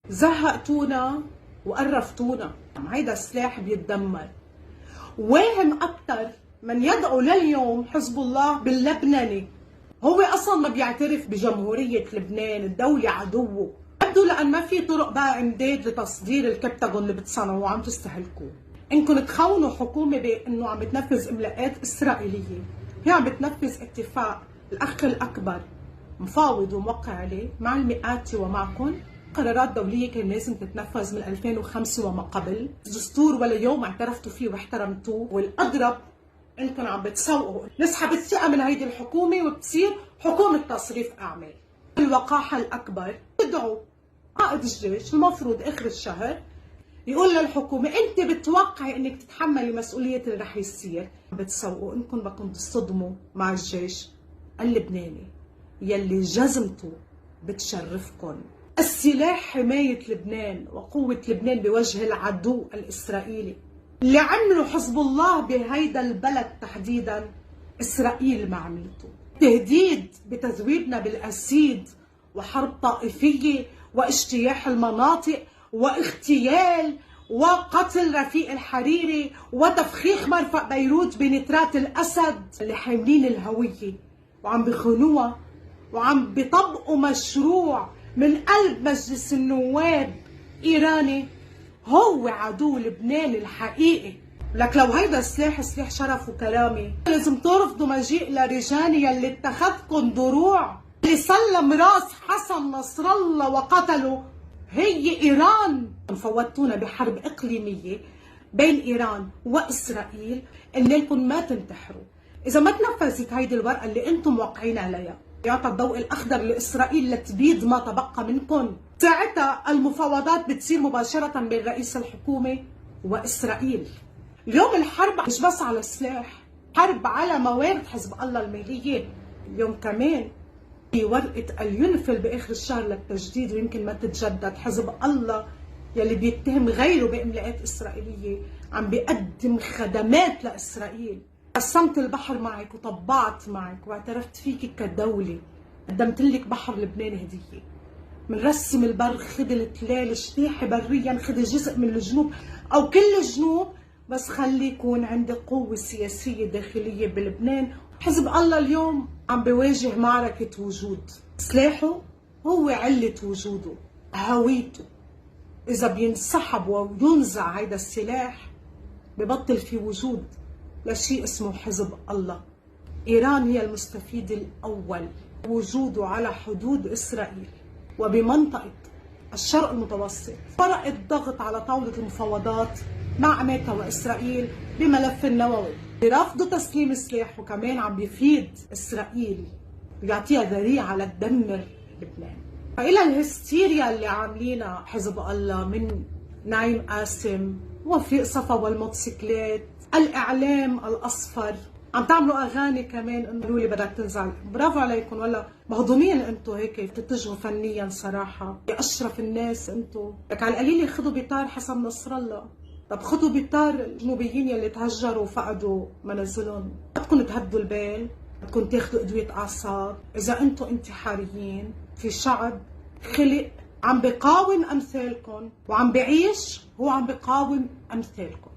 زهقتونا وقرفتونا. هيدا السلاح بيتدمر. واهم اكثر من يدعو لليوم حزب الله باللبناني هو اصلا ما بيعترف بجمهوريه لبنان، الدوله عدوه. يبدو لان ما في طرق بقى امداد لتصدير الكبتاغون اللي بتصنعوه وعم تستهلكوه. انكم تخونوا حكومه بانه عم بتنفذ املاءات اسرائيليه، هي عم بتنفذ اتفاق الاخ الاكبر مفاوض وموقع عليه مع المئات ومعكم. قرارات دولية كان لازم تتنفذ من 2005 وما قبل، دستور ولا يوم اعترفتوا فيه واحترمتوه، والأضرب انكم عم بتسوقوا نسحب الثقة من هيدي الحكومة وبتصير حكومة تصريف أعمال. الوقاحة الأكبر تدعو قائد الجيش المفروض آخر الشهر يقول للحكومة أنت بتوقعي إنك تتحملي مسؤولية اللي رح يصير. بتسوقوا إنكم بدكم تصطدموا مع الجيش اللبناني يلي جزمته بتشرفكم. السلاح حماية لبنان وقوة لبنان بوجه العدو الإسرائيلي. اللي عمله حزب الله بهيدا البلد تحديدا إسرائيل ما عملته. تهديد بتذويبنا بالأسيد وحرب طائفية واجتياح المناطق واغتيال وقتل رفيق الحريري وتفخيخ مرفأ بيروت بنترات الأسد اللي حاملين الهوية وعم بخونوها وعم بيطبقوا مشروع من قلب مجلس النواب إيراني هو عدو لبنان الحقيقي. لك لو هيدا السلاح سلاح شرف وكرامة لازم ترفضوا مجيء لرجال يلي اتخذكم دروع، اللي سلم راس حسن نصر الله وقتله هي إيران. فوتونا بحرب إقليمية بين إيران وإسرائيل، قلنا لكم ما تنتحروا. إذا ما تنفذت هيدي الورقة اللي أنتم موقعين عليها يعطى الضوء الأخضر لإسرائيل لتبيد ما تبقى منكم، ساعتها المفاوضات بتصير مباشرة بين رئيس الحكومة وإسرائيل. اليوم الحرب مش بس على السلاح، حرب على موارد حزب الله المالية. اليوم كمان في ورقة اليونفل بآخر الشهر للتجديد ويمكن ما تتجدد. حزب الله يلي بيتهم غيره بإملاءات إسرائيلية عم بيقدم خدمات لإسرائيل. قسمت البحر معك وطبعت معك واعترفت فيك كدولة، قدمت لك بحر لبنان هدية. منرسم البر، خذ التلال، اجتاحي بريا، خذ جزء من الجنوب او كل الجنوب، بس خلي يكون عندك قوة سياسية داخلية بلبنان. حزب الله اليوم عم بيواجه معركة وجود، سلاحه هو علة وجوده، هويته. إذا بينسحب وينزع هيدا السلاح ببطل في وجود لشيء اسمه حزب الله. إيران هي المستفيد الأول وجوده على حدود إسرائيل وبمنطقة الشرق المتوسط. فرق الضغط على طاولة المفاوضات مع أمريكا وإسرائيل بملف النووي، برفض تسليم السلاح، وكمان عم بيفيد إسرائيل بيعطيها ذريعة لتدمر لبنان. فإلى الهستيريا اللي عاملينها حزب الله من نعيم قاسم وفيق صفا والموتوسيكلات، الإعلام الأصفر، عم تعملوا أغاني كمان إنه لي بدك تنزل. برافو عليكم، والله مهضومين انتم، هيك بتتجهوا فنيا صراحة يا أشرف الناس انتم. لك على القليل خذوا بطار حسن نصر الله، طب خذوا بطار الجنوبيين يلي تهجروا وفقدوا منازلهم. بدكم تهدوا البال، بدكم تاخذوا أدوية أعصاب. إذا انتم انتحاريين في شعب خلق عم بقاوم أمثالكم وعم بعيش، هو عم بقاوم أمثالكم.